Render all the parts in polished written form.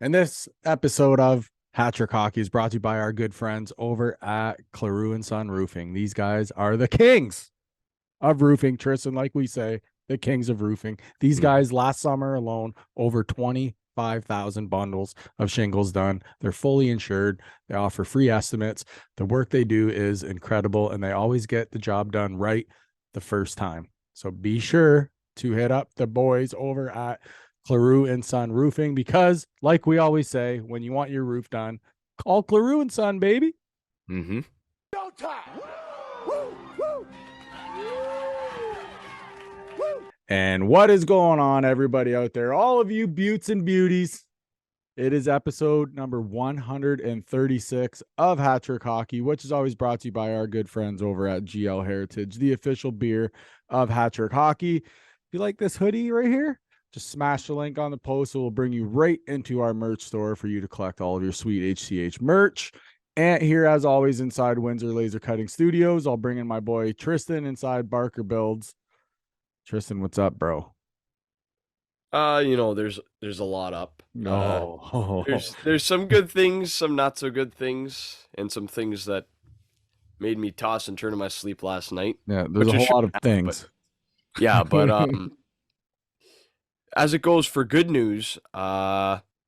And this episode of Hat-Trick Hockey is brought to you by our good friends over at Claroux and Son Roofing. These guys are the kings of roofing, Tristan, like we say, the kings of roofing. These guys last summer alone, over 25,000 bundles of shingles done. They're fully insured. They offer free estimates. The work they do is incredible, and they always get the job done right the first time. So be sure to hit up the boys over at Claroux and Son Roofing because, like we always say, when you want your roof done, call Claroux and Son, baby. Mm-hmm. No time. Woo, woo. And what is going on, everybody out there? All of you beauts and beauties. It is episode number 136 of Hat-Trick Hockey, which is always brought to you by our good friends over at GL Heritage, the official beer of Hat-Trick Hockey. If you like this hoodie right here, just smash the link on the post. It will bring you right into our merch store for you to collect all of your sweet HCH merch. And here, as always, inside Windsor Laser Cutting Studios, I'll bring in my boy Tristan inside Barker Builds. Tristan, what's up, bro? There's a lot up. No. There's some good things, some not so good things, and some things that made me toss and turn in my sleep last night. Yeah, there's a whole lot of things. But as it goes for good news,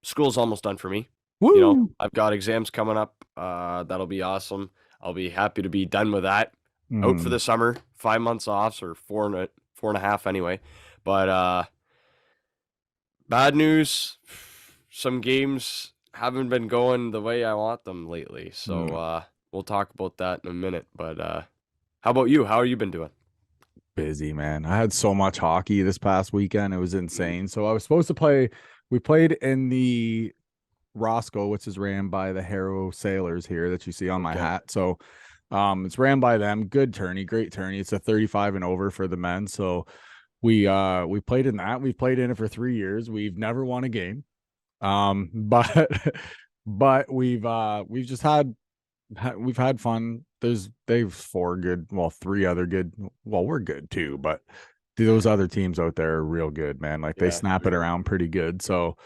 school's almost done for me. Woo! I've got exams coming up. That'll be awesome. I'll be happy to be done with that. Out for the summer, 5 months off, or four and a half anyway. But bad news, some games haven't been going the way I want them lately. So we'll talk about that in a minute. But how about you? How have you been doing? Busy, man. I had so much hockey this past weekend. It was insane. So I was supposed to play. We played in the Roscoe, which is ran by the Harrow Sailors here that you see on my hat. So it's ran by them. Good tourney, great tourney. It's a 35 and over for the men. So we played in that. We've played in it for 3 years. We've never won a game. But we've just had we've had fun. They've three other good. Well, we're good too, but those other teams out there are real good, man. Like they snap it around pretty good. So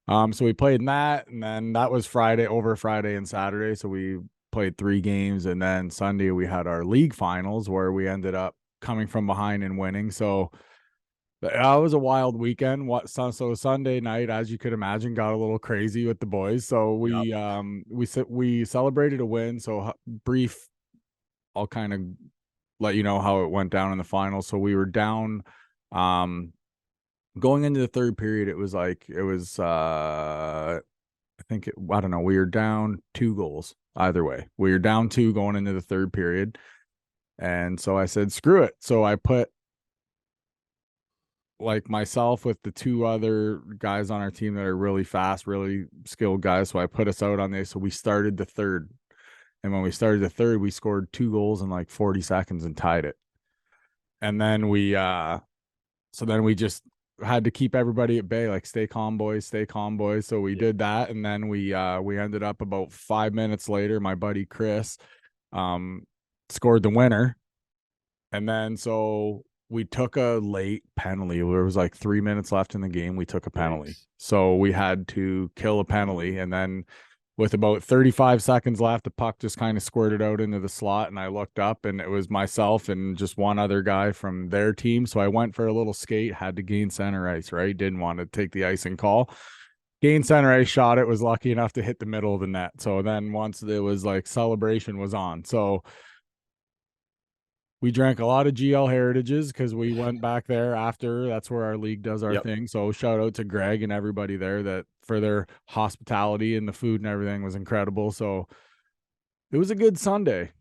we played in that, and then that was over Friday and Saturday. So we played 3 games, and then Sunday we had our league finals where we ended up coming from behind and winning. So that was a wild weekend. So Sunday night, as you could imagine, got a little crazy with the boys. So we celebrated a win. So brief, I'll kind of let you know how it went down in the finals. So we were down going into the third period. I don't know, we were down 2 goals either way. We were down 2 going into the third period. And so I said, screw it. So I put like myself with the 2 other guys on our team that are really fast, really skilled guys. So I put us out on this. So we started the third. And when we started the third, we scored 2 goals in like 40 seconds and tied it. And then we just had to keep everybody at bay, like stay calm, boys, stay calm, boys. So we did that. And then we ended up about 5 minutes later, my buddy Chris scored the winner. And then so we took a late penalty. There was like 3 minutes left in the game. We took a penalty. So we had to kill a penalty. And then with about 35 seconds left, the puck just kind of squirted out into the slot. And I looked up and it was myself and just one other guy from their team. So I went for a little skate, had to gain center ice, right? Didn't want to take the icing call. Gain center ice, shot it, was lucky enough to hit the middle of the net. So then once it was like celebration was on. So we drank a lot of GL Heritages because we went back there after. That's where our league does our thing. So shout out to Greg and everybody there that for their hospitality, and the food and everything was incredible. So it was a good Sunday.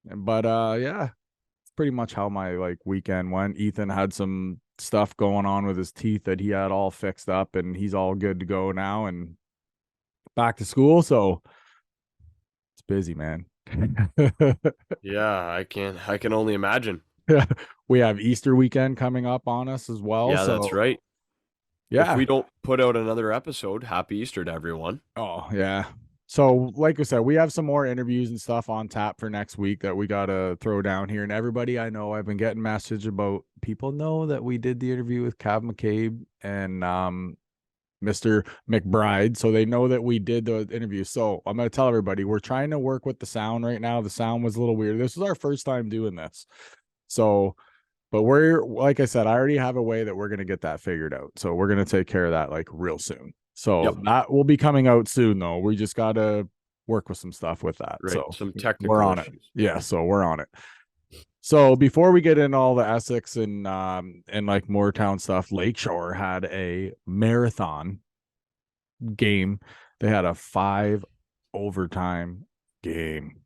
But it's pretty much how my like weekend went. Ethan had some stuff going on with his teeth that he had all fixed up, and he's all good to go now and back to school. So it's busy, man. Yeah, I can only imagine. We have Easter weekend coming up on us as well. Yeah, that's right. Yeah. If we don't put out another episode, happy Easter to everyone. Oh, yeah. So, like I said, we have some more interviews and stuff on tap for next week that we got to throw down here. And everybody I know, I've been getting message about people know that we did the interview with Cav McCabe, and Mr. McBride, so they know that we did the interview. So I'm going to tell everybody we're trying to work with the sound right now. The sound was a little weird. This was our first time doing this. So, but we're, like I said, I already have a way that we're going to get that figured out. So we're going to take care of that like real soon. So that will be coming out soon, though. We just got to work with some stuff with that. Right. So Some technical we're on issues. it. Yeah. So we're on it. So before we get into all the Essex and like Mooretown stuff, Lakeshore had a marathon game. They had a 5 overtime game.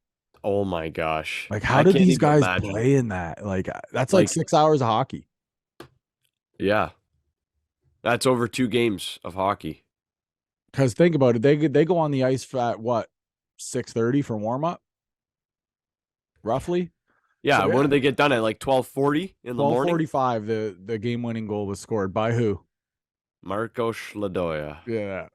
Oh my gosh. Like, how I did can't these even guys imagine. play in that? Like, that's like 6 hours of hockey. Yeah. That's over 2 games of hockey. Because think about it, they go on the ice for at what, 6:30 for warm up, roughly. Yeah. So, When did they get done at like 12:40 in the morning? 12:45. The game winning goal was scored by who? Marco Schladoya. Yeah,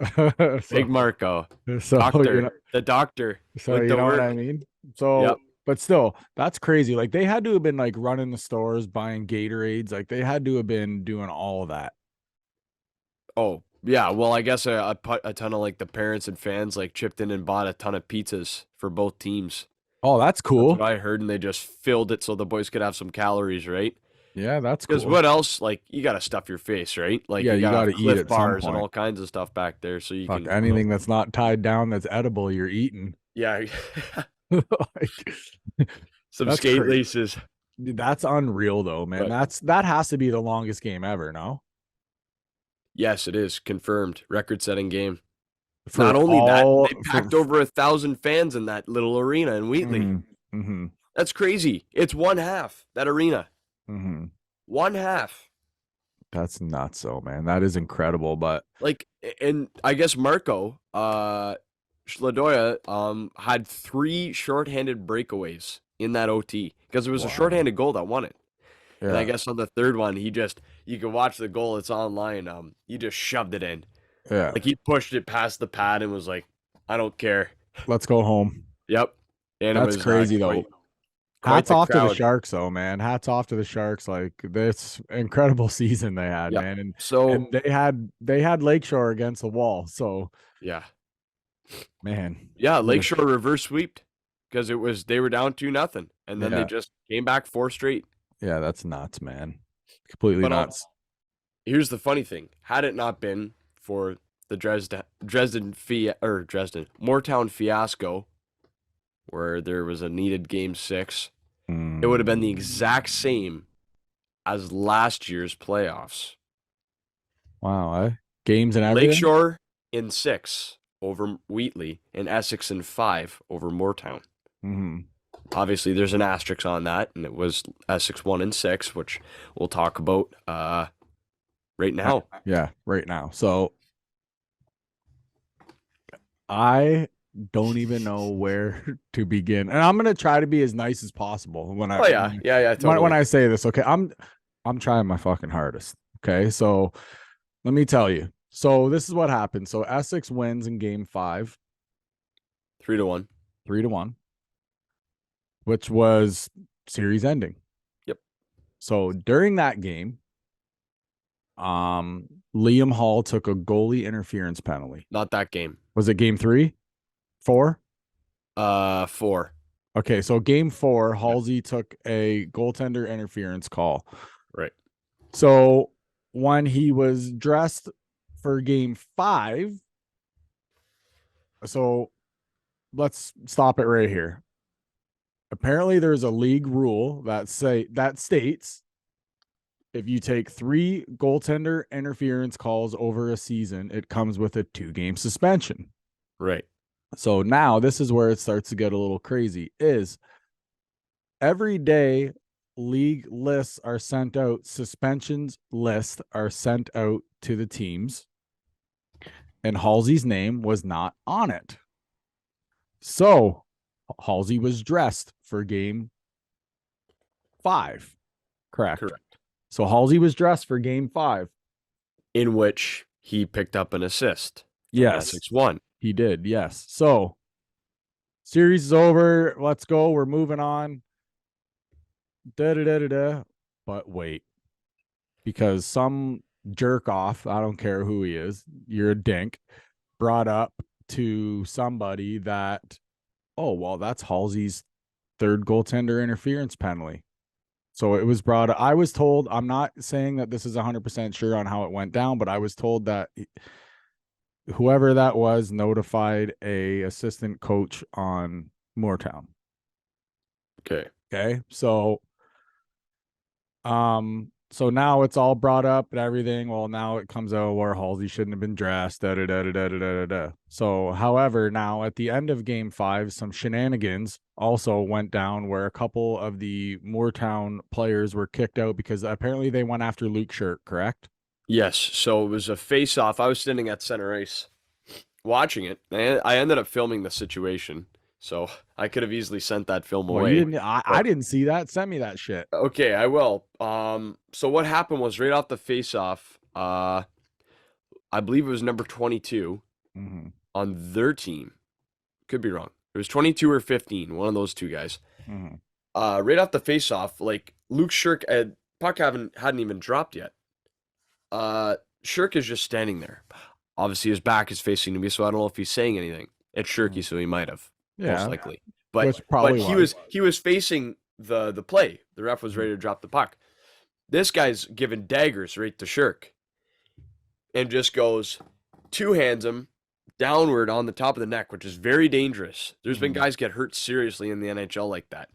Big Marco. So Doctor. The doctor. So you know what I mean? So but still, that's crazy. Like they had to have been like running the stores, buying Gatorades. Like they had to have been doing all of that. Oh, yeah. Well, I guess a ton of like the parents and fans like chipped in and bought a ton of pizzas for both teams. Oh, that's cool. That's what I heard, and they just filled it so the boys could have some calories, right? Yeah, that's cool. Because what else? Like you got to stuff your face, right? Like yeah, you got to eat at bars some and point. all kinds of stuff back there, so you can anything that's not tied down that's edible, you're eating. Yeah. Like, some skate laces. That's unreal, though, man. But that has to be the longest game ever. No. Yes, it is confirmed. Record-setting game. For Not only that, they packed over 1,000 fans in that little arena in Wheatley. That's crazy. It's one half that arena. One half. That's nuts, so man. That is incredible. But like, and I guess Marco Schladoya had 3 shorthanded breakaways in that OT because it was a shorthanded goal that won it. Yeah. And I guess on the third one, you can watch the goal. It's online. He just shoved it in. Yeah. Like he pushed it past the pad and was like, I don't care. Let's go home. Yep. And that's crazy though. Hats off to the Sharks, though, man. Hats off to the Sharks. Like this incredible season they had, man. And they had Lakeshore against the wall. So yeah, man. Yeah, Lakeshore reverse sweeped because they were down 2-0, and then they just came back 4 straight. Yeah, that's nuts, man. Completely nuts. Here's the funny thing: had it not been for the Dresden Mooretown fiasco, where there was a needed game 6, it would have been the exact same as last year's playoffs. Wow, games and everything. Lakeshore in 6 over Wheatley, and Essex in 5 over Mooretown. Obviously, there's an asterisk on that, and it was Essex 1 and 6, which we'll talk about right now. Yeah, right now. So I don't even know where to begin, and I'm gonna try to be as nice as possible when I. Totally. When I say this, okay, I'm trying my fucking hardest. Okay, so let me tell you. So this is what happened. So Essex wins in game 5, 3-1, 3-1, which was series ending. Yep. So during that game, Liam Hall took a goalie interference penalty. Not that game. Was it game 3? 4? 4. Okay, so game 4, Halsey took a goaltender interference call. Right. So when he was dressed for game 5, so let's stop it right here. Apparently there's a league rule that states if you take 3 goaltender interference calls over a season, it comes with a 2-game suspension. Right. So now this is where it starts to get a little crazy. Is every day league lists are sent out, suspensions lists are sent out to the teams, and Halsey's name was not on it. So Halsey was dressed for game 5. Correct. So Halsey was dressed for game 5, in which he picked up an assist. Yes. Essex won. He did, yes. So series is over. Let's go. We're moving on. But wait, because some jerk off, I don't care who he is, you're a dink, brought up to somebody that, oh, well, that's Halsey's third goaltender interference penalty. So it was brought up. I was told, I'm not saying that this is 100% sure on how it went down, but I was told that whoever that was notified a assistant coach on Mooretown. Okay. So now it's all brought up and everything. Well, now it comes out where Halsey shouldn't have been dressed. Da, da, da, da, da, da, da, da. So, however, now at the end of game 5, some shenanigans also went down where a couple of the Mooretown players were kicked out because apparently they went after Luke Shirt, correct? Yes. So it was a face-off. I was standing at center ice watching it. I ended up filming the situation. So I could have easily sent that film Well, away. you didn't. I didn't see that. Send me that shit. Okay, I will. So what happened was right off the face-off, I believe it was number 22 on their team. Could be wrong. It was 22 or 15, one of those two guys. Right off the face-off, like Luke Shirk, puck hadn't even dropped yet. Shirk is just standing there. Obviously, his back is facing to me, so I don't know if he's saying anything. It's Shirky, so he might have, most likely. But he was facing the play. The ref was ready to drop the puck. This guy's giving daggers right to Shirk, and just goes, two-hands him downward on the top of the neck, which is very dangerous. There's been guys get hurt seriously in the NHL like that.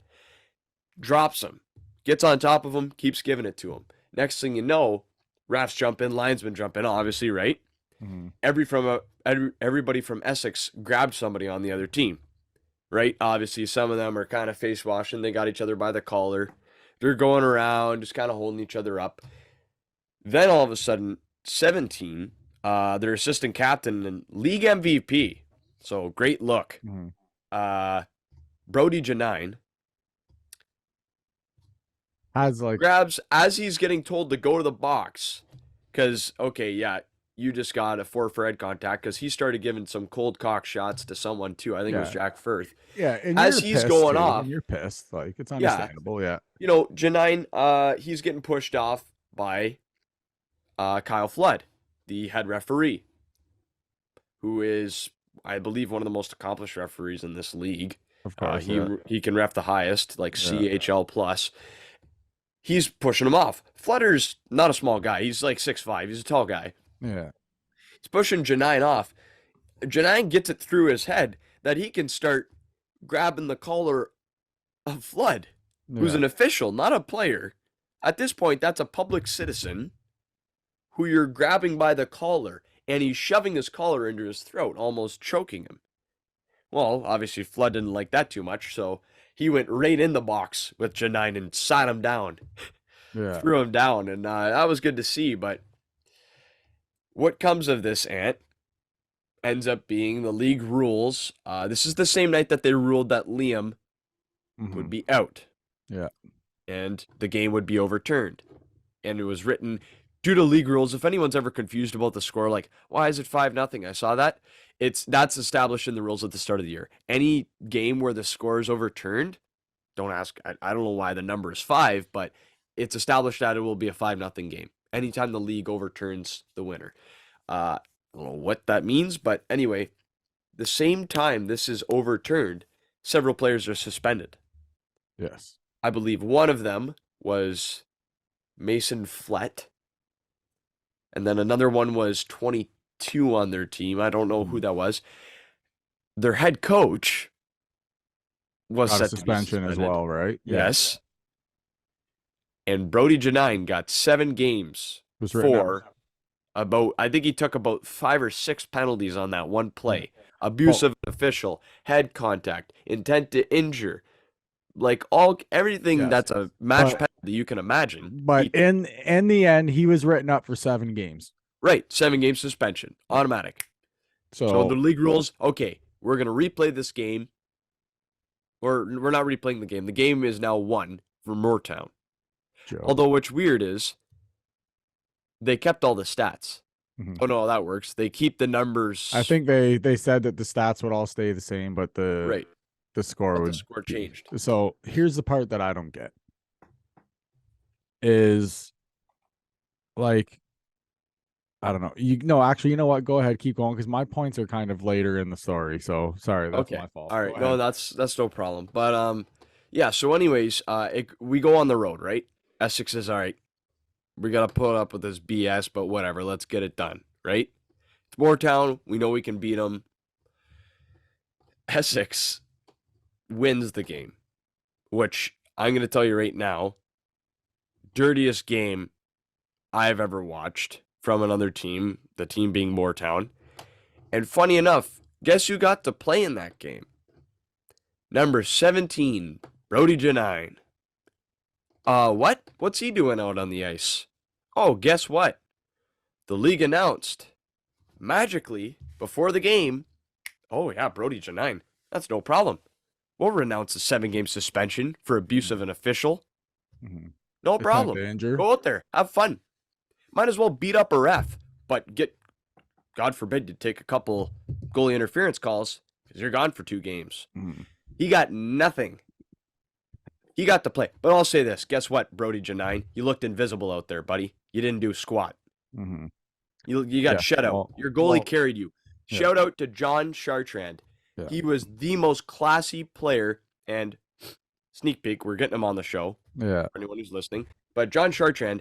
Drops him, gets on top of him, keeps giving it to him. Next thing you know, refs jump in, linesmen jump in, obviously, right? Everybody from Essex grabbed somebody on the other team, right? Obviously, some of them are kind of face washing. They got each other by the collar. They're going around, just kind of holding each other up. Then all of a sudden, 17, their assistant captain and league MVP, so great look, Brody Janine, grabs as he's getting told to go to the box, because, okay, yeah, you just got a 4 for head contact, because he started giving some cold cock shots to someone too. I think it was Jack Firth. Yeah, and as he's going off, and you're pissed. Like, it's understandable. Yeah. You know, Janine, he's getting pushed off by Kyle Flood, the head referee, who is, I believe, one of the most accomplished referees in this league. Of course, he can ref the highest, like CHL plus. He's pushing him off. Flutter's not a small guy. He's like 6'5". He's a tall guy. Yeah. He's pushing Janine off. Janine gets it through his head that he can start grabbing the collar of Flood, who's an official, not a player. At this point, that's a public citizen who you're grabbing by the collar, and he's shoving his collar into his throat, almost choking him. Well, obviously, Flood didn't like that too much, so he went right in the box with Janine and sat him down. Threw him down, and that was good to see, but what comes of this, Ant, ends up being the league rules. This is the same night that they ruled that Liam would be out. Yeah. And the game would be overturned. And it was written, due to league rules, if anyone's ever confused about the score, like, why is it 5-0? I saw that. That's established in the rules at the start of the year. Any game where the score is overturned, don't ask, I don't know why the number is 5, but it's established that it will be a 5-0 game anytime the league overturns the winner. I don't know what that means, but anyway, the same time this is overturned, several players are suspended. Yes. I believe one of them was Mason Flett, and then another one was 22 on their team. I don't know who that was. Their head coach was got set a suspension as well, right? Yes. And Brody Janine got 7 games for I think he took about 5 or 6 penalties on that one play. Abuse of an official, head contact, intent to injure, like everything that's a match penalty you can imagine. But in the end, he was written up for 7 games. Right, 7-game suspension, automatic. So the league rules, okay, we're going to replay this game. Or we're not replaying the game. The game is now won for Mooretown. Although what's weird is they kept all the stats. Oh no, that works. They keep the numbers. I think they said that the stats would all stay the same, but the score the score changed. So here's the part that I don't get. Is like I don't know. No, actually, you know what? Go ahead, keep going because my points are kind of later in the story. So sorry, that's Okay. my fault. All Go right. No, ahead. that's no problem. But yeah. So anyways, we go on the road, right? Essex is all right. We gotta put up with this BS, but whatever. Let's get it done, right? It's Mooretown. We know we can beat them. Essex wins the game, which I'm gonna tell you right now, dirtiest game I've ever watched from another team. The team being Mooretown. And funny enough, guess who got to play in that game? Number 17, Brody Janine. What? What's he doing out on the ice? Oh, guess what? The league announced magically before the game, oh yeah, Brody Janine. That's no problem. We'll renounce a 7-game suspension for abuse of an official. Mm-hmm. No It's time problem. to injure. Go out there, have fun. Might as well beat up a ref, but get, God forbid, you take a couple goalie interference calls because you're gone for 2 games. Mm-hmm. He got nothing. He got to play. But I'll say this. Guess what, Brody Janine? You looked invisible out there, buddy. You didn't do squat. Mm-hmm. You got shut out. Your goalie carried you. Yeah. Shout out to John Chartrand. Yeah. He was the most classy player. And sneak peek, we're getting him on the show. Yeah. For anyone who's listening. But John Chartrand,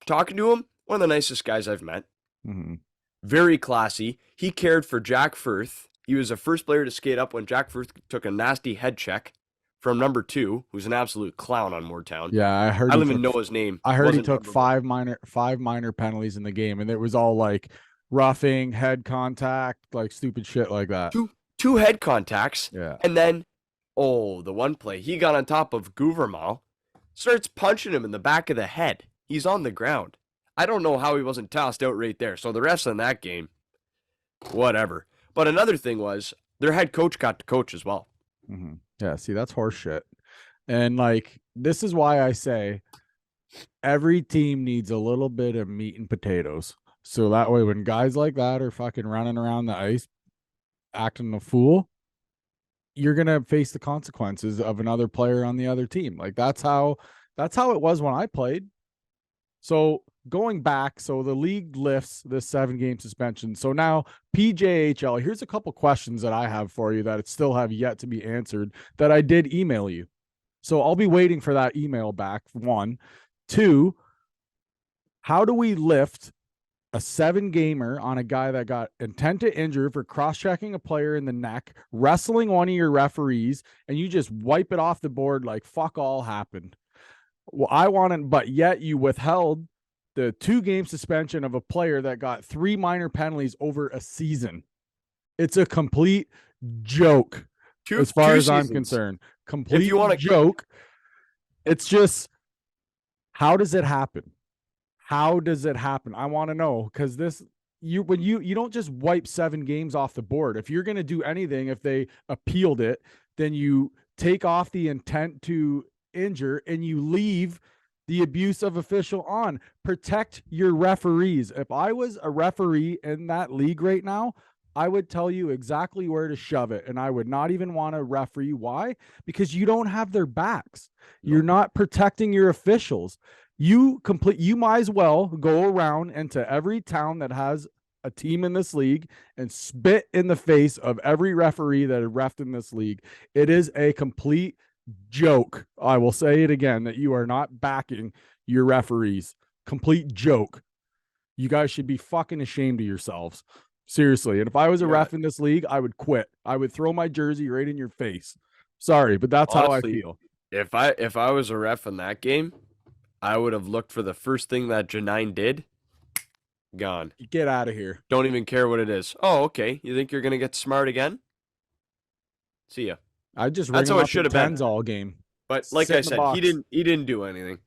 talking to him, one of the nicest guys I've met. Mm-hmm. Very classy. He cared for Jack Firth. He was the first player to skate up when Jack Firth took a nasty head check from number 2, who's an absolute clown on Mooretown. Yeah, I heard. I don't even know his name. I heard he took 5 minor penalties in the game, and it was all like roughing, head contact, like stupid shit like that. Two head contacts. Yeah. And then, the one play, he got on top of Gouvermal, starts punching him in the back of the head. He's on the ground. I don't know how he wasn't tossed out right there. So the refs in that game, whatever. But another thing was their head coach got to coach as well. Mm-hmm. Yeah, see, that's horse shit. And like, this is why I say every team needs a little bit of meat and potatoes. So that way, when guys like that are fucking running around the ice acting a fool, you're going to face the consequences of another player on the other team. Like that's how it was when I played. So going back, so the league lifts this 7-game suspension. So now PJHL, here's a couple questions that I have for you that still have yet to be answered that I did email you. So I'll be waiting for that email back. 1, 2, how do we lift a 7-gamer on a guy that got intent to injure for cross-checking a player in the neck, wrestling one of your referees, and you just wipe it off the board like fuck all happened? Well, I wanted, but yet you withheld the 2-game suspension of a player that got 3 minor penalties over a season. It's a complete joke, as far as I'm concerned. Complete joke. It's just, how does it happen? How does it happen? I want to know, because when you don't just wipe 7 games off the board. If you're going to do anything, if they appealed it, then you take off the intent to injure and you leave the abusive official on. Protect your referees. If I was a referee in that league right now, I would tell you exactly where to shove it, and I would not even want to referee. Why? Because you don't have their backs. You're not protecting your officials. You might as well go around into every town that has a team in this league and spit in the face of every referee that had refed in this league. It is a complete joke. I will say it again, that you are not backing your referees. Complete joke. You guys should be fucking ashamed of yourselves. Seriously. And if I was a ref in this league, I would quit. I would throw my jersey right in your face. Sorry, but that's honestly how I feel. If I was a ref in that game, I would have looked for the first thing that Janine did. Gone. Get out of here. Don't even care what it is. Oh, okay. You think you're gonna get smart again? See ya. I just that's how it should have been all game. But like I said, he didn't do anything.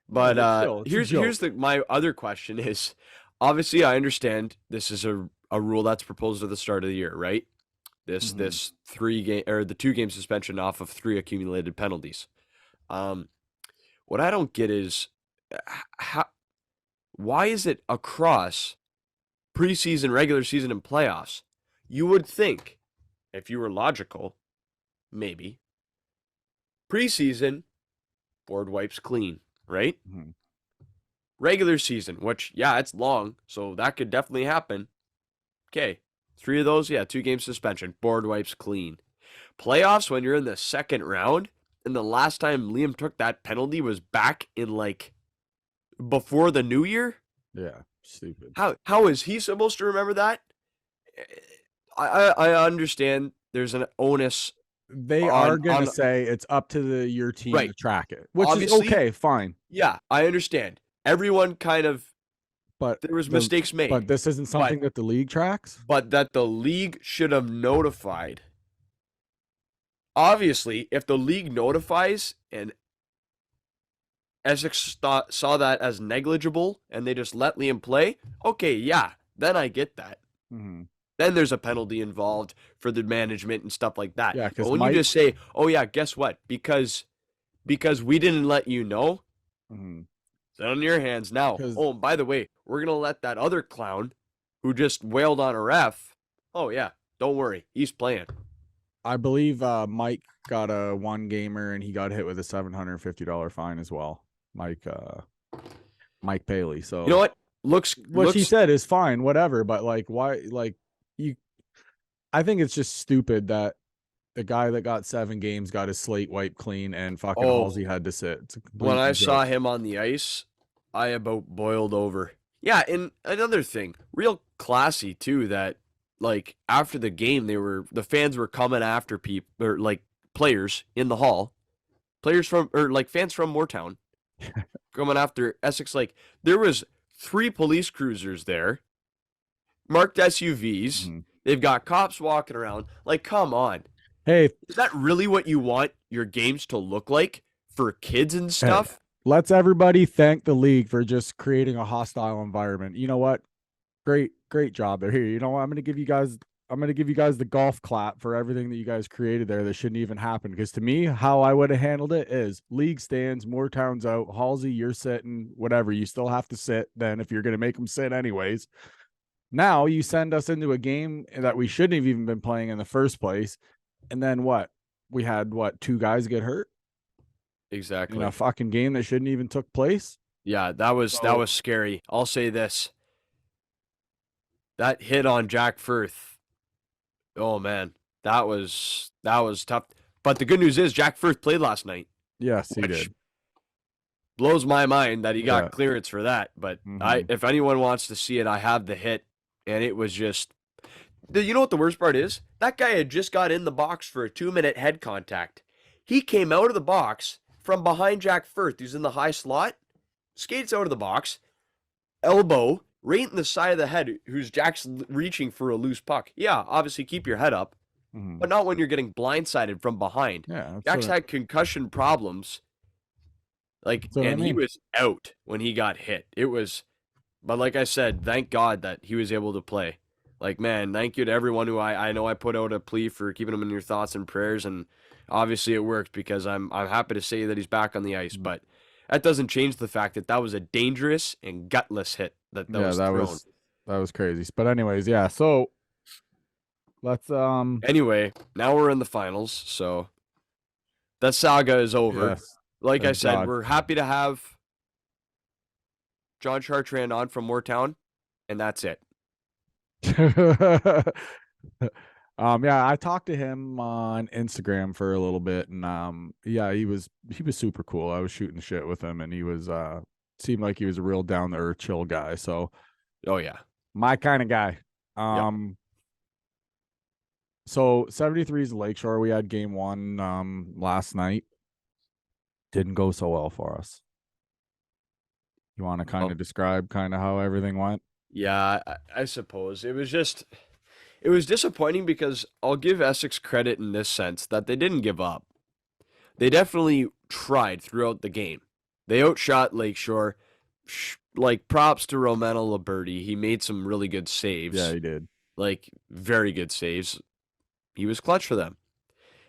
But here's my other question is, obviously I understand this is a rule that's proposed at the start of the year, right? This 3-game or the 2-game suspension off of 3 accumulated penalties. What I don't get is why is it across preseason, regular season, and playoffs? You would think, if you were logical, maybe preseason board wipes clean, right? Regular season, which, yeah, it's long, so that could definitely happen. Okay, 3 of those, yeah, 2 game suspension, board wipes clean. Playoffs, when you're in the second round, and the last time Liam took that penalty was back in, like, before the new year? Yeah, stupid. How is he supposed to remember that? I understand there's an onus. They are going to say it's up to your team Right. to track it, which Obviously, is okay, fine. Yeah, I understand. Everyone kind of, but there was mistakes made. But this isn't something that the league tracks? But that the league should have notified. Obviously, if the league notifies and Essex saw that as negligible and they just let Liam play, okay, yeah, then I get that. Mm-hmm. Then there's a penalty involved for the management and stuff like that. Yeah, but when you just say, oh yeah, guess what? Because we didn't let you know, it's on your hands now. Oh, by the way, we're going to let that other clown who just wailed on a ref, oh yeah, don't worry, he's playing. I believe Mike got a 1-gamer and he got hit with a $750 fine as well. Mike Paley. So you know what? What he said is fine, whatever. But like, why? Like I think it's just stupid that the guy that got 7 games got his slate wiped clean and fucking Halsey had to sit. When I saw him on the ice, I about boiled over. Yeah, and another thing, real classy too, that like after the game, the fans were coming after people, or like players in the hall, fans from Mooretown, coming after Essex. Like there was 3 police cruisers there, marked SUVs. Mm-hmm. They've got cops walking around. Like, come on. Hey, is that really what you want your games to look like for kids and stuff? Hey, let's everybody thank the league for just creating a hostile environment. You know what? Great job there. Here, you know what? I'm gonna give you guys the golf clap for everything that you guys created there that shouldn't even happen. Because to me, how I would have handled it is league stands, Mooretown's out, Halsey, you're sitting, whatever. You still have to sit then if you're gonna make them sit anyways. Now you send us into a game that we shouldn't have even been playing in the first place. And then what? We had 2 guys get hurt? Exactly. In a fucking game that shouldn't even took place? Yeah, that was scary. I'll say this. That hit on Jack Firth. Oh man, that was tough. But the good news is Jack Firth played last night. Yes, he did. Blows my mind that he got clearance for that. But if anyone wants to see it, I have the hit, and it was just. You know what the worst part is? That guy had just got in the box for a 2-minute head contact. He came out of the box from behind Jack Firth, who's in the high slot, skates out of the box, elbow right in the side of the head, who's Jack's reaching for a loose puck. Yeah, obviously keep your head up, but not when you're getting blindsided from behind. Yeah, Jack's had concussion problems. He was out when he got hit. But like I said, thank God that he was able to play. Like, man, thank you to everyone who I know I put out a plea for keeping him in your thoughts and prayers, and obviously it worked because I'm happy to say that he's back on the ice. But that doesn't change the fact that was a dangerous and gutless hit that was thrown. That was crazy. But anyways, yeah. So let's Anyway, now we're in the finals, so that saga is over. Yes, like I said, we're happy to have John Chartrand on from Mooretown, and that's it. Yeah, I talked to him on Instagram for a little bit, and yeah, he was super cool. I was shooting shit with him, and he was seemed like he was a real down to earth, chill guy. So, oh yeah, my kind of guy. So 73 is Lakeshore. We had game 1 last night. Didn't go so well for us. You want to kind of describe how everything went? Yeah, I suppose it was disappointing because I'll give Essex credit in this sense that they didn't give up. They definitely tried throughout the game. They outshot Lakeshore. Like, props to Romano Liberti. He made some really good saves. Yeah, he did. Like, very good saves. He was clutch for them.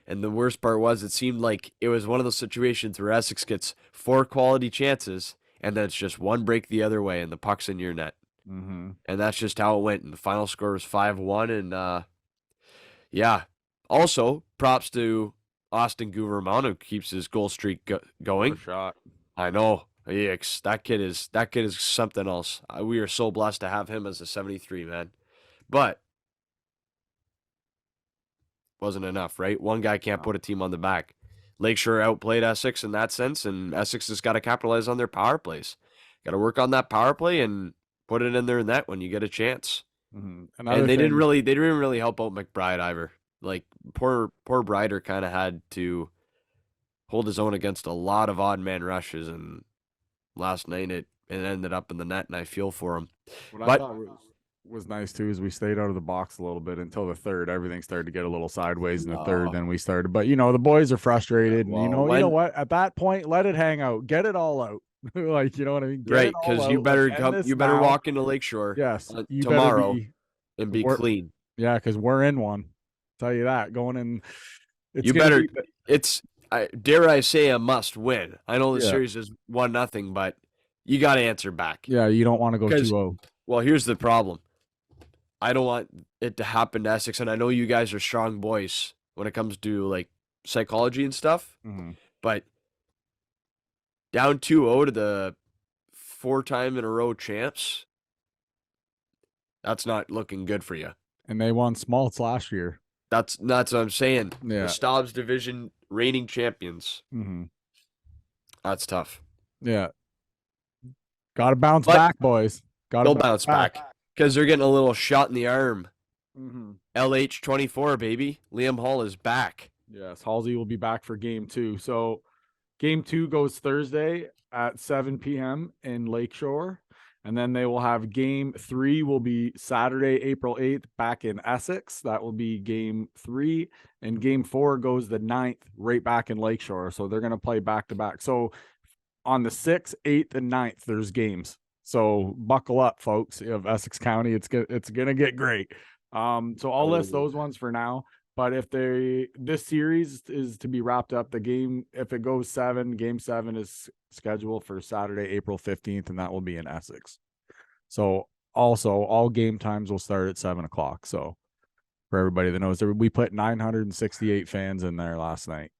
And the worst part was it seemed like it was one of those situations where Essex gets 4 quality chances and then it's just one break the other way and the puck's in your net. Mm-hmm. And that's just how it went. And the final score was 5-1. And yeah, also props to Austin Guvermont, who keeps his goal streak going. Shot. I know. Yikes. That kid is something else. We are so blessed to have him as a 73, man. But wasn't enough, right? One guy can't put a team on the back. Lakeshore outplayed Essex in that sense, and Essex has got to capitalize on their power plays. Got to work on that power play and put it in their net when you get a chance. Mm-hmm. And they didn't really help out McBride either. Like poor Brider kind of had to hold his own against a lot of odd man rushes, and last night it ended up in the net, and I feel for him. What I thought was nice too is we stayed out of the box a little bit until the third. Everything started to get a little sideways in the third. Then we started, but the boys are frustrated, and you know what? At that point, let it hang out, get it all out. Like, you know what I mean? Right, because you better walk into Lakeshore tomorrow and be clean. Yeah, because we're in one. Tell you that going in. Dare I say, a must win. I know the series is 1-0, but you got to answer back. Yeah, you don't want to go 2-0. Well, here's the problem. I don't want it to happen to Essex, and I know you guys are strong boys when it comes to like psychology and stuff. Mm-hmm. But down 2-0 to the 4-time in a row champs, that's not looking good for you. And they won Smalts last year. That's what I'm saying. Yeah. The Stobbs division reigning champions. Mm-hmm. That's tough. Yeah. Got to bounce back, boys. They'll bounce back because they're getting a little shot in the arm. Mm-hmm. LH24, baby. Liam Hall is back. Yes, Halsey will be back for game 2. So game 2 goes Thursday at 7 p.m. in Lakeshore. And then they will have game 3 will be Saturday, April 8th, back in Essex. That will be game 3. And game 4 goes the 9th, right back in Lakeshore. So they're going to play back-to-back. So on the 6th, 8th, and 9th, there's games. So buckle up, folks, of Essex County. It's gonna get great. So I'll list those ones for now. But if this series is to be wrapped up, if it goes 7, game 7 is scheduled for Saturday, April 15th, and that will be in Essex. So also all game times will start at 7:00. So for everybody that knows, we put 968 fans in there last night.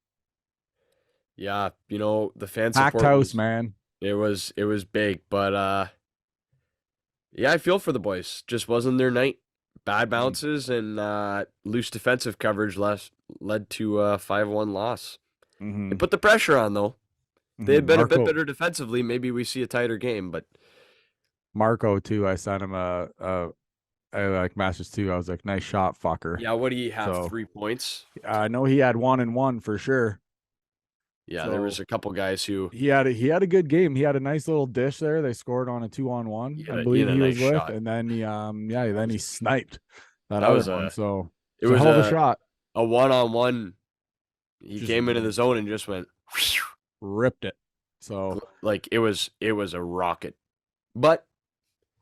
Yeah, the fan packed support house, man. It was big, but yeah, I feel for the boys. Just wasn't their night. Bad bounces and loose defensive coverage led to a 5-1 loss. Mm-hmm. They put the pressure on, though. They had been a bit better defensively. Maybe we see a tighter game, but Marco too. I sent him I like messages too. I was like, "Nice shot, fucker." Yeah, what do you have? 3 points? I know he had 1-1 for sure. Yeah, there was a couple guys who he had a good game. He had a nice little dish there. They scored on a 2-on-1. I believe he was with, and then he sniped that other one. So it was a hell of a shot. A 1-on-1. He came into the zone and just went ripped it. So like it was a rocket. But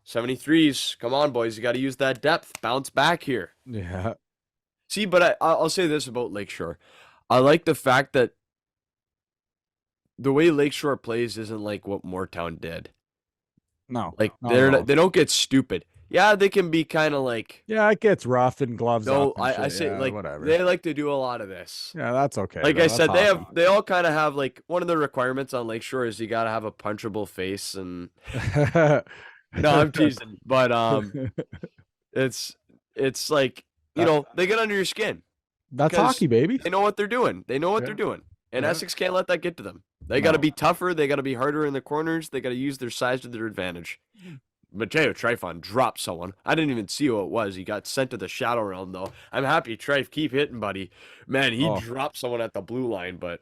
73s, come on, boys, you got to use that depth. Bounce back here. Yeah. See, but I'll say this about Lakeshore. I like the fact that the way Lakeshore plays isn't like what Mooretown did. No. Like they don't get stupid. Yeah, they can be kind of like. Yeah, it gets rough and gloves up. No, I say like whatever. They like to do a lot of this. Yeah, that's okay. Like I said, they all kind of have like one of the requirements on Lakeshore is you got to have a punchable face and. No, I'm teasing, but it's like they get under your skin. That's hockey, baby. They know what they're doing. They're doing, and Essex can't let that get to them. They got to be tougher. They got to be harder in the corners. They got to use their size to their advantage. Mateo Trifon dropped someone. I didn't even see who it was. He got sent to the Shadow Realm, though. I'm happy, Trife. Keep hitting, buddy. Man, he dropped someone at the blue line, but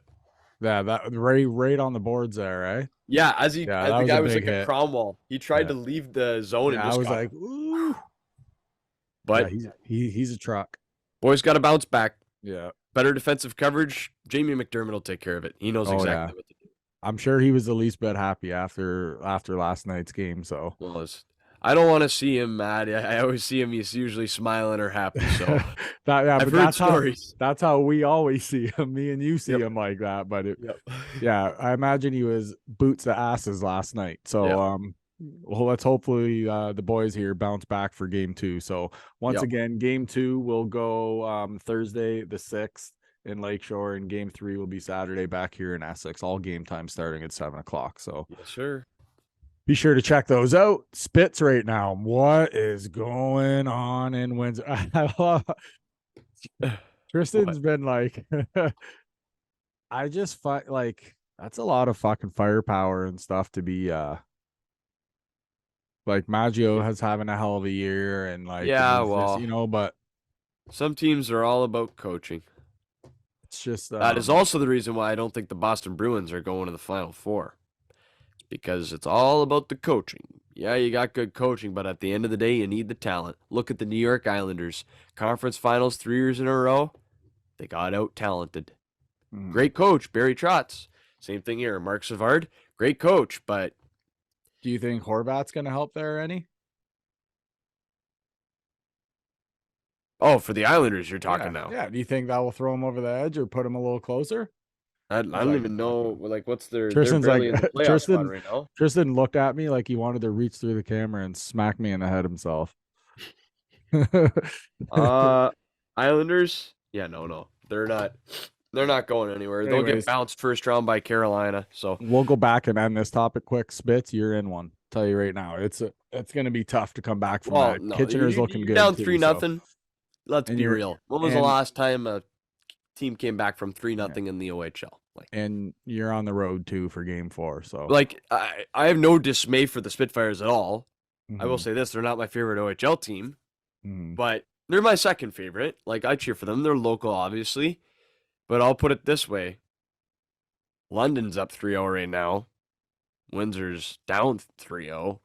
yeah, that right on the boards there, eh? Yeah, as the guy was like a Cromwell. He tried to leave the zone and just like, ooh. But he's a truck. Boys got to bounce back. Yeah. Better defensive coverage. Jamie McDermott will take care of it. He knows exactly what to do. I'm sure he was the least bit happy after last night's game. So I don't want to see him mad. I always see him. He's usually smiling or happy. So I've heard stories. That's how we always see him. Me and you see him like that. But yeah, I imagine he was boots to asses last night. So well, let's hopefully the boys here bounce back for game 2. So once again, game 2 will go Thursday the 6th in Lakeshore, and game 3 will be Saturday back here in Essex. All game time starting at 7:00. So Yes, sir. be sure to check those out. Spits right now. What is going on in Windsor? I love Tristan's been like, I just like that's a lot of fucking firepower and stuff to be like Maggio has having a hell of a year, and like Yeah, it's well, just, you know, but some teams are all about coaching. it's just That is also the reason why I don't think the Boston Bruins are going to the Final Four. It's because it's all about the coaching. Yeah, you got good coaching, but at the end of the day, you need the talent. Look at the New York Islanders. Conference Finals 3 years in a row. They got out-talented. Great coach, Barry Trotz. Same thing here. Mark Savard, great coach, but do you think Horvat's going to help there any? Oh, for the Islanders you're talking now. Yeah. Do you think that will throw him over the edge or put him a little closer? I don't even know, like, what's their... Tristan's they're barely like, in the playoff spot right now. Tristan looked at me like he wanted to reach through the camera and smack me in the head himself. Islanders? Yeah, no. They're not going anywhere. They'll get bounced first round by Carolina. So we'll go back and end this topic quick. Spitz, you're in one. Tell you right now, it's going to be tough to come back from that. No, Kitchener's looking good. Down too, 3-0. So. Let's be real. When was the last time a team came back from 3-0 in the OHL? Like, and you're on the road too for game 4. So like I have no dismay for the Spitfires at all. I will say this: they're not my favorite OHL team, but they're my second favorite. Like, I cheer for them. They're local, obviously. But I'll put it this way. London's up 3-0 right now. Windsor's down 3-0.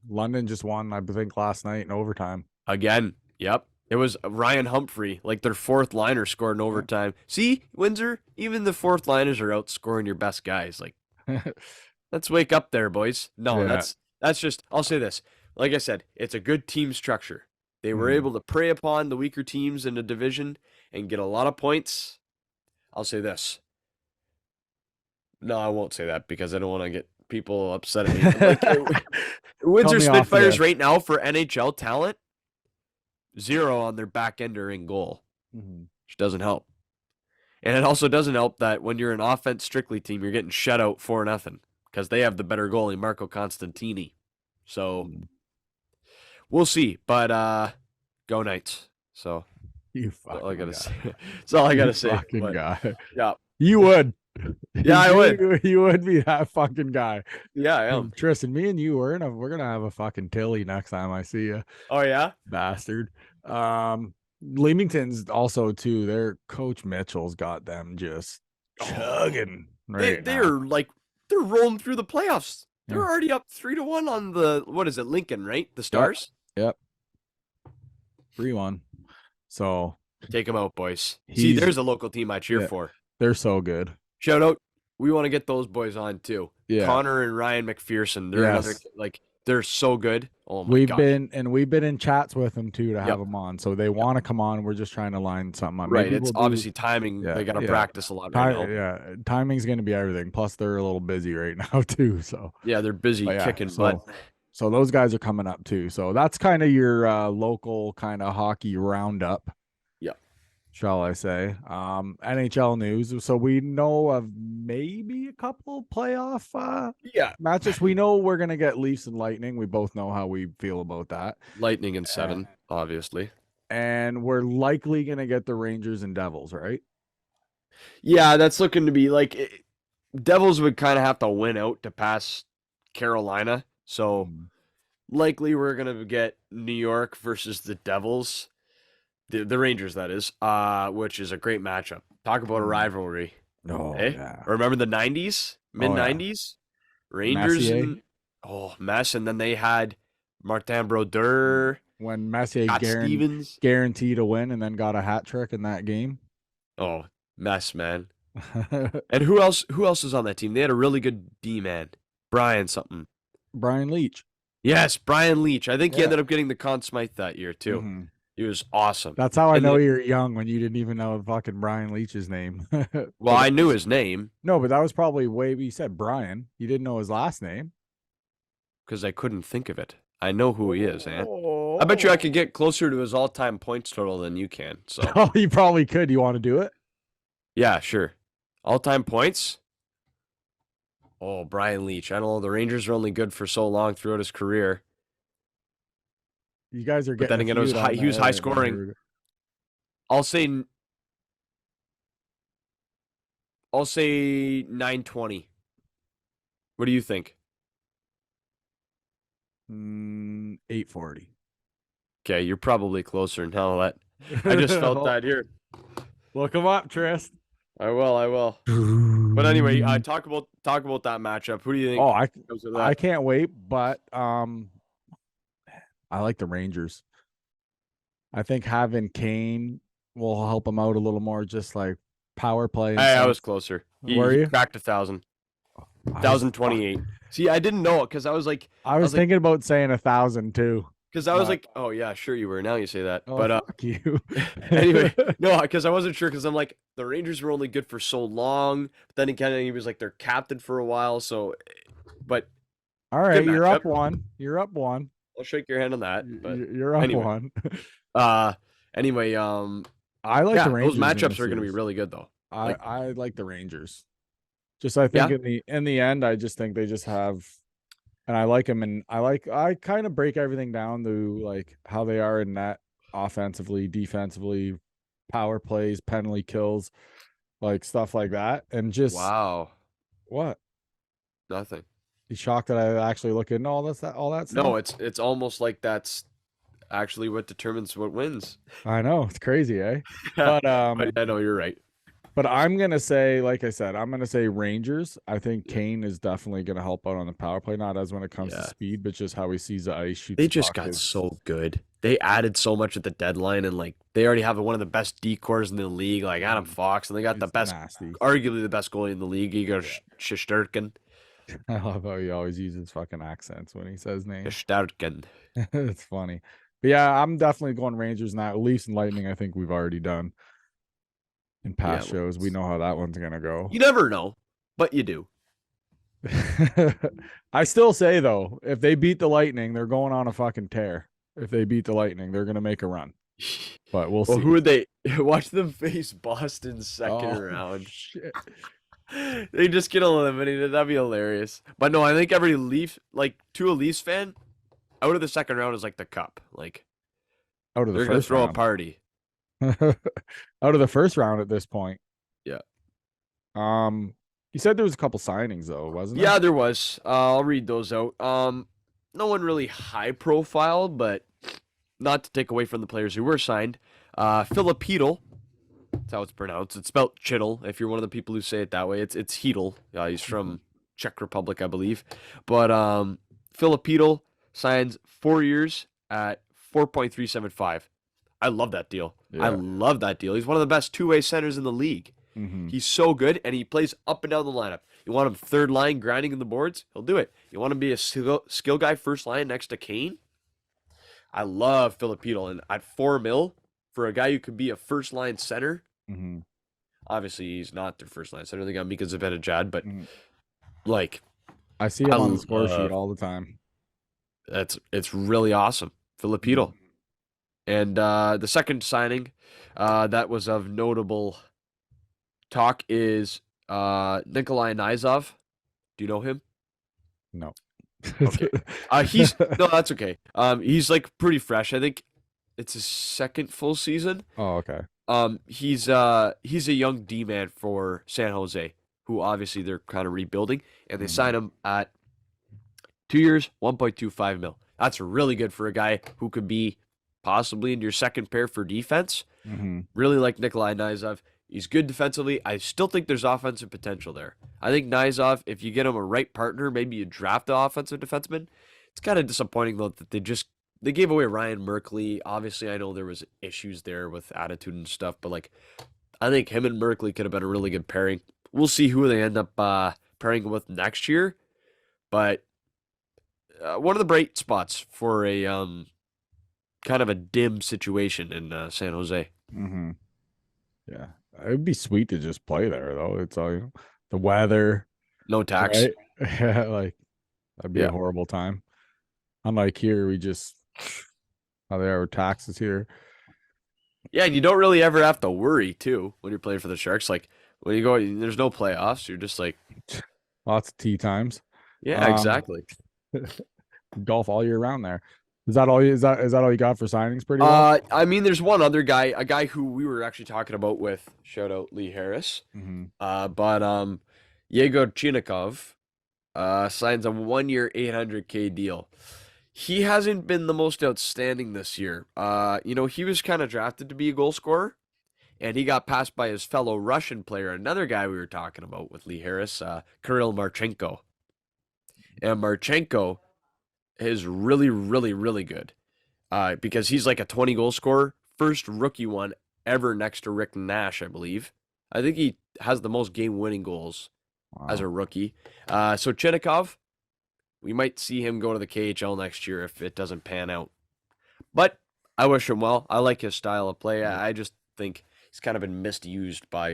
London just won, I think, last night in overtime. Again, yep. It was Ryan Humphrey, like their fourth liner scored in overtime. See, Windsor, even the fourth liners are outscoring your best guys. Like, let's wake up there, boys. No, that's just, I'll say this. Like I said, it's a good team structure. They were able to prey upon the weaker teams in the division and get a lot of points. I'll say this. No, I won't say that because I don't want to get people upset at me. Like, Windsor Spitfires right now for NHL talent, 0 on their back ender in goal, which doesn't help. And it also doesn't help that when you're an offense strictly team, you're getting shut out 4-0 because they have the better goalie, Marco Constantini. So we'll see. But go Knights. So you fucking all I gotta say. That's all I gotta say. Fucking guy. Yeah. You would. Yeah, I would. You would be that fucking guy. Yeah, I am. Tristan, me and you, we're gonna have a fucking Tilly next time I see you. Oh yeah, bastard. Leamington's also too. Their coach Mitchell's got them just chugging. They're rolling through the playoffs. They're already up 3-1 on the Lincoln, right? The Stars. Yep. 3-1. So take them out, boys. See, there's a local team I cheer for. They're so good. Shout out. We want to get those boys on too. Yeah. Connor and Ryan McPherson. They're another, they're so good. Oh my God. We've been in chats with them too to have them on. So they want to come on. We're just trying to line something up. Right. It's obviously timing. They got to practice a lot right now. Yeah. Timing's going to be everything. Plus they're a little busy right now too. So yeah, they're busy kicking butt. So those guys are coming up too. So that's kind of your local kind of hockey roundup. Shall I say? NHL news. So we know of maybe a couple playoff matches. We know we're gonna get Leafs and Lightning. We both know how we feel about that. Lightning and 7, obviously. And we're likely gonna get the Rangers and Devils, right? Yeah, that's looking to be like Devils would kind of have to win out to pass Carolina. So likely we're gonna get New York versus the Devils. The Rangers, that is, which is a great matchup. Talk about a rivalry. Remember the 90s? Mid-90s? Rangers and Mess, and then they had Martin Brodeur. When Messier Stevens guaranteed a win and then got a hat trick in that game. Oh, Mess, man. And who else is on that team? They had a really good D-man. Brian Leach. Yes, Brian Leach. I think he ended up getting the Conn Smythe that year, too. He was awesome. That's how I know you're young, when you didn't even know fucking Brian Leach's name. Well, I knew his name. No, but that was probably you said Brian. You didn't know his last name. Because I couldn't think of it. I know who he is, Ant. I bet you I could get closer to his all-time points total than you can. So you probably could. You want to do it? Yeah, sure. All-time points. Oh, Brian Leach. I don't know. The Rangers are only good for so long throughout his career. You guys are But getting then a again, it was feud high, on he was high there. scoring. I'll say I'll say 920. What do you think? 840. Okay, you're probably closer now that I just felt that here. Look him up, Trist. I will. But anyway, talk about that matchup. Who do you think Oh, comes with I that? can't wait, but I like the Rangers. I think having Kane will help him out a little more, just like power play and I stuff. was closer. Were He you? cracked 1,000. I was, 1,028. See, I didn't know it because I was like, I was thinking about saying 1,000 too. oh yeah, sure you were. Now you say that. Oh, But fuck you. anyway, no, because I wasn't sure because I'm like the Rangers were only good for so long. But then he was like their captain for a while. So, but All right, good you're up matchup. one. You're up one. I'll shake your hand on that. But You're up anyway, one. anyway, I like the yeah, Rangers. those matchups are going to be series. really good though. I like the Rangers. Just I think in the end, I just think they just have, and I like them, and I kind of break everything down to like how they are in net, offensively, defensively, power plays, penalty kills, like stuff like that, and just Wow, what nothing. you shocked that I actually look into all that stuff. No, it's almost like that's actually what determines what wins. I know it's crazy, eh? But But I know you're right. But I'm gonna say, like I said, I'm gonna say Rangers. I think Yeah. Kane is definitely gonna help out on the power play, not as when it comes to Yeah. speed, but just how he sees the ice, shoots They the just puck. got so good. They added so much at the deadline, and like they already have one of the best decors in the league, like Adam Fox, and they got the It's best, nasty. arguably the best goalie in the league, Igor Shesterkin. I love how he always uses fucking accents when he says names. Shesterkin. It's funny. But yeah, I'm definitely going Rangers now. Leafs and Lightning, I think we've already done in past Yeah, shows. We know how that one's gonna go. you never know, but you do. I still say though, if they beat the Lightning, they're going on a fucking tear. If they beat the Lightning, they're gonna make a run. But we'll Well, see. who would they watch them face Boston second Oh, round? shit. They just get eliminated. That'd be hilarious. But no, I think every Leaf, like to a Leafs fan, out of the second round is like the cup. Like Out of the they're gonna first throw a round. party. Out of the first round at this point. Yeah. You said there was a couple signings though, wasn't there? Yeah, there was. I'll read those out. No one really high profile, but not to take away from the players who were signed. Filipino, that's how it's pronounced. It's spelled Chittle. If you're one of the people who say it that way, it's Heedle. He's from Czech Republic, I believe. But Filipino signs 4 years at 4.375. I love that deal. I Yeah. love that deal. He's one of the best two-way centers in the league. Mhm. He's so good, and he plays up and down the lineup. You want him third line grinding in the boards? He'll do it. You want him to be a skill guy first line next to Kane? I love Filipino, and at $4 million for a guy who could be a first line center. Mhm. Obviously, he's not their first line center. They got Mika Zibanejad, but Mhm. like I see him on the score sheet all the time. it's really awesome, Filipino. And the second signing that was of notable talk is Nikolai Nizov. Do you know him? No. Okay. No, that's okay. He's like pretty fresh. I think it's his second full season. Oh, okay. He's a young D man for San Jose, who obviously they're kind of rebuilding, and they sign him at 2 years, 1.25 mil. That's really good for a guy who could be possibly in your second pair for defense. Really like Nikolai Nizov. He's good defensively. I still think there's offensive potential there. I think Nizov, if you get him a right partner, maybe you draft the offensive defenseman. It's kind of disappointing though that they gave away Ryan Merkley. Obviously, I know there was issues there with attitude and stuff, but like I think him and Merkley could have been a really good pairing. We'll see who they end up pairing with next year, but one of the bright spots for a kind of a dim situation in San Jose. Yeah, it'd be sweet to just play there though. It's all the weather, No tax. right? Yeah, like that'd be a horrible time. Unlike here, we just how there are taxes here. Yeah, and you don't really ever have to worry too when you're playing for the Sharks. Like When you go, there's no playoffs. You're just like, Lots of tea times. yeah, exactly. Golf all year round there. Is that all? Is that all you got for signings? Pretty well. I mean, there's one other guy, a guy who we were actually talking about with shout out Lee Harris. But Yegor Chinikov signs a 1-year $800K deal. He hasn't been the most outstanding this year. He was kind of drafted to be a goal scorer, and he got passed by his fellow Russian player, another guy we were talking about with Lee Harris, Kirill Marchenko. And Marchenko is really, really, really good because he's like a 20 goal scorer, first rookie one ever next to Rick Nash, I believe. I think he has the most game-winning goals as a rookie. So Chinikov, we might see him go to the KHL next year if it doesn't pan out. But I wish him well. I like his style of play. I just think he's kind of been misused by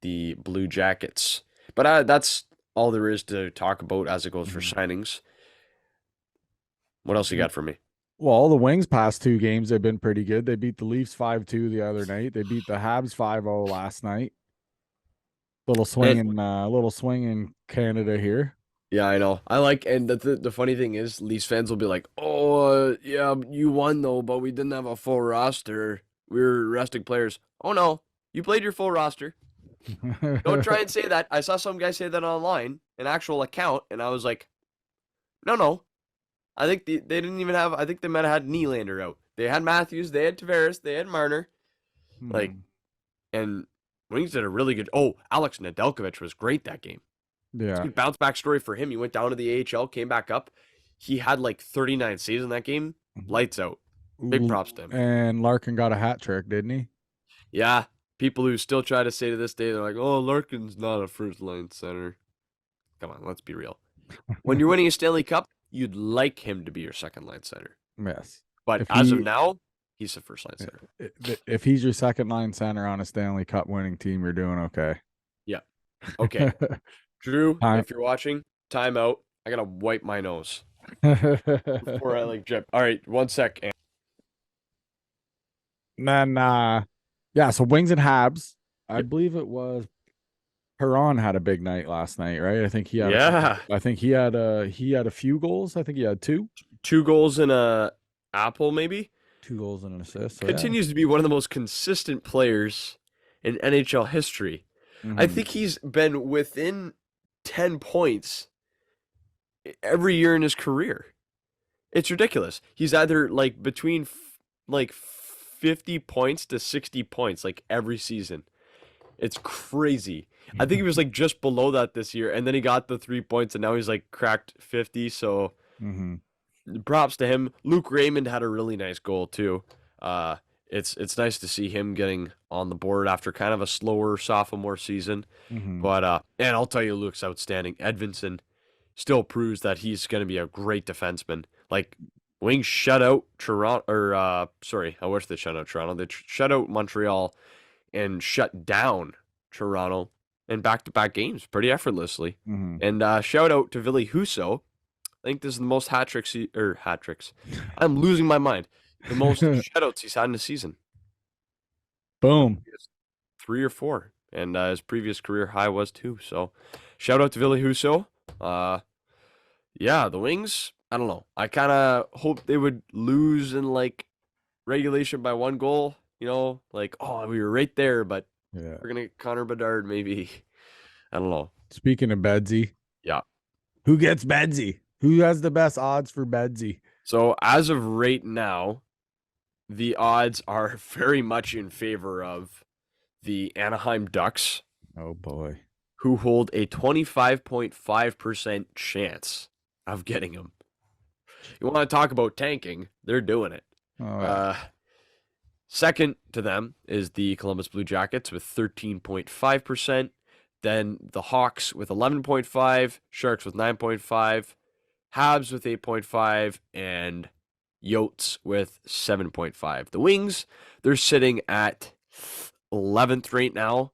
the Blue Jackets. But that's all there is to talk about as it goes for signings. What else you got for me? Well, the Wings past 2 games, they've been pretty good. They beat the Leafs 5-2 the other night. They beat the Habs 5-0 last night. Little swing in Canada here. Yeah, I know. I like, and the funny thing is, Leafs fans will be like, "Oh, yeah, you won though, but we didn't have a full roster. We were resting players." Oh no, you played your full roster. Don't try and say that. I saw some guy say that online, an actual account, and I was like, no. I think they didn't even have. I think they might have had Nylander out. They had Matthews, they had Tavares, they had Marner, and Wings did a really good. Oh, Alex Nedeljkovic was great that game. Yeah, it's a good bounce back story for him. He went down to the AHL, came back up. He had like 39 saves in that game. Lights out. Big props to him. And Larkin got a hat trick, didn't he? Yeah. People who still try to say to this day, they're like, "Oh, Larkin's not a first line center." Come on, let's be real. When you're winning a Stanley Cup, you'd like him to be your second line center. Yes. But as of now, he's the first line center. If he's your second line center on a Stanley Cup winning team, you're doing okay. Yeah. Okay. Drew, if you're watching, time out. I gotta wipe my nose before I drip. All right, 1 sec. And then so Wings and Habs. I believe it was Perron had a big night last night, right? I think he had a few goals. I think he had 2. 2 goals and a apple, maybe. 2 goals and an assist. So continues to be one of the most consistent players in NHL history. I think he's been within 10 points every year in his career. It's ridiculous. He's either between 50 points to 60 points every season. It's crazy. I think he was just below that this year, and then he got the 3 points, and now he's cracked 50. So props to him. Luke Raymond had a really nice goal too. It's nice to see him getting on the board after kind of a slower sophomore season. But and I'll tell you, Luke's outstanding. Edvinsson still proves that he's going to be a great defenseman. Wings shut out Toronto, I wish they shut out Toronto. They shut out Montreal and shut down Toronto in back-to-back games pretty effortlessly. And shout out to Ville Husso. I think this is the most hat tricks. I'm losing my mind. The most shutouts he's had in a season. Boom. 3 or 4. And his previous career high was 2. So shout out to Ville Husso. The Wings, I don't know. I kind of hope they would lose in regulation by 1 goal. We were right there, but we're going to get Connor Bedard maybe. I don't know. Speaking of Bedsy. Yeah. Who gets Bedsy? Who has the best odds for Bedsy? So as of right now, the odds are very much in favor of the Anaheim Ducks. Oh, boy. Who hold a 25.5% chance of getting him. You want to talk about tanking? They're doing it. Second to them is the Columbus Blue Jackets with 13.5%. Then the Hawks with 11.5%, Sharks with 9.5%, Habs with 8.5%, and Yotes with 7.5%. The Wings, they're sitting at 11th right now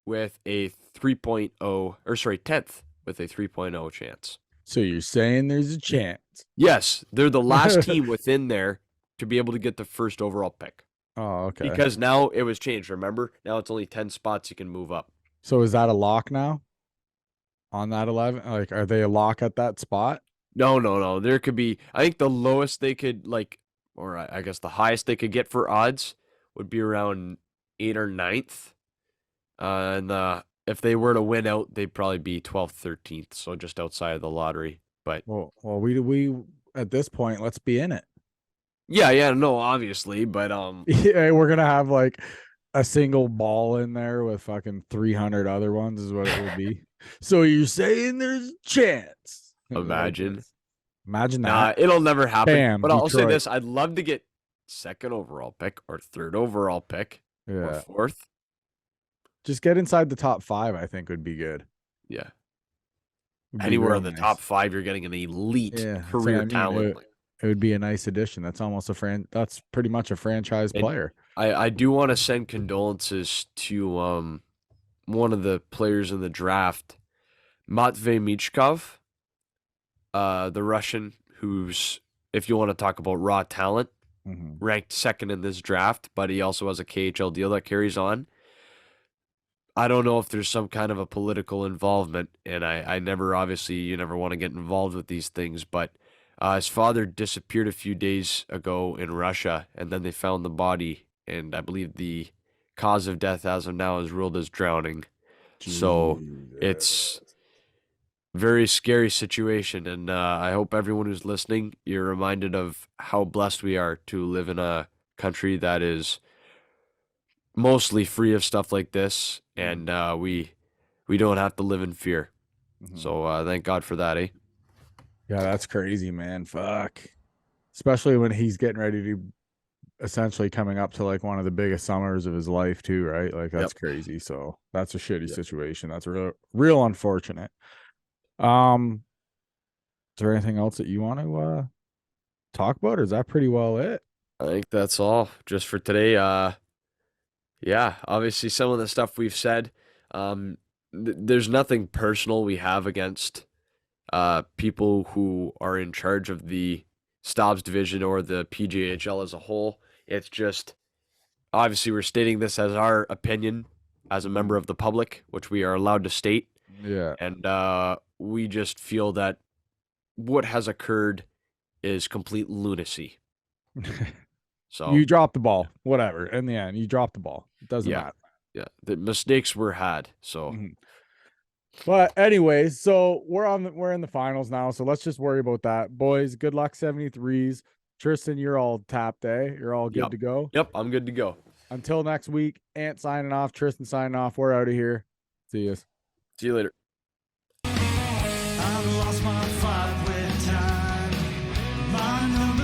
with a 10th with a 3.0 chance. So you're saying there's a chance? Yes, they're the last team within there to be able to get the first overall pick. Oh, okay. Because now it was changed, remember? Now it's only 10 spots you can move up. So is that a lock now? On that 11? Like, are they a lock at that spot? No. There could be, I think the lowest they could, or I guess the highest they could get for odds would be around 8th or 9th. And if they were to win out, they'd probably be 12th, 13th. So just outside of the lottery. But Well, we at this point, let's be in it. yeah, no, obviously. But Yeah, we're gonna have like a single ball in there with fucking 300 other ones is what it would be. So you're saying there's a chance? imagine. Imagine Nah, that. it'll never happen. Bam, But I'll say Detroit. this: I'd love to get 2nd overall pick or 3rd overall pick or Yeah. 4th. Just get inside the top 5, I think would be good. Yeah. Would be Anywhere real in the nice. top 5, you're getting an elite Yeah, that's what career I mean. talent. It would be a nice addition. That's almost that's pretty much a franchise And player. I do want to send condolences to one of the players in the draft, Matvey Michkov, the Russian who's, if you want to talk about raw talent, ranked 2nd in this draft, but he also has a KHL deal that carries on. I don't know if there's some kind of a political involvement, and I never, obviously, you never want to get involved with these things, but his father disappeared a few days ago in Russia, and then they found the body, and I believe the cause of death as of now is ruled as drowning. So it's very scary situation, and I hope everyone who's listening, you're reminded of how blessed we are to live in a country that is mostly free of stuff like this, and we don't have to live in fear. So thank God for that, eh? Yeah, that's crazy, man. Fuck. Especially when he's getting ready to essentially coming up to like one of the biggest summers of his life too, right? Like that's crazy. So that's a shitty situation. That's real unfortunate. Is there anything else that you want to talk about, or is that pretty well it? I think that's all just for today. Yeah, obviously some of the stuff we've said, there's nothing personal we have against people who are in charge of the Stobbs division or the PJHL as a whole. It's just, obviously we're stating this as our opinion as a member of the public, which we are allowed to state. Yeah. And we just feel that what has occurred is complete lunacy. So you dropped the ball. Whatever. In the end, you dropped the ball. It doesn't matter. Yeah, the mistakes were had. So But anyways, so we're in the finals now, so let's just worry about that. Boys, good luck 73s. Tristan, you're all tapped, eh? You're all good to go? Yep, I'm good to go. Until next week, Ant signing off, Tristan signing off. We're out of here. See you. See you later. I've lost my fight with time. My number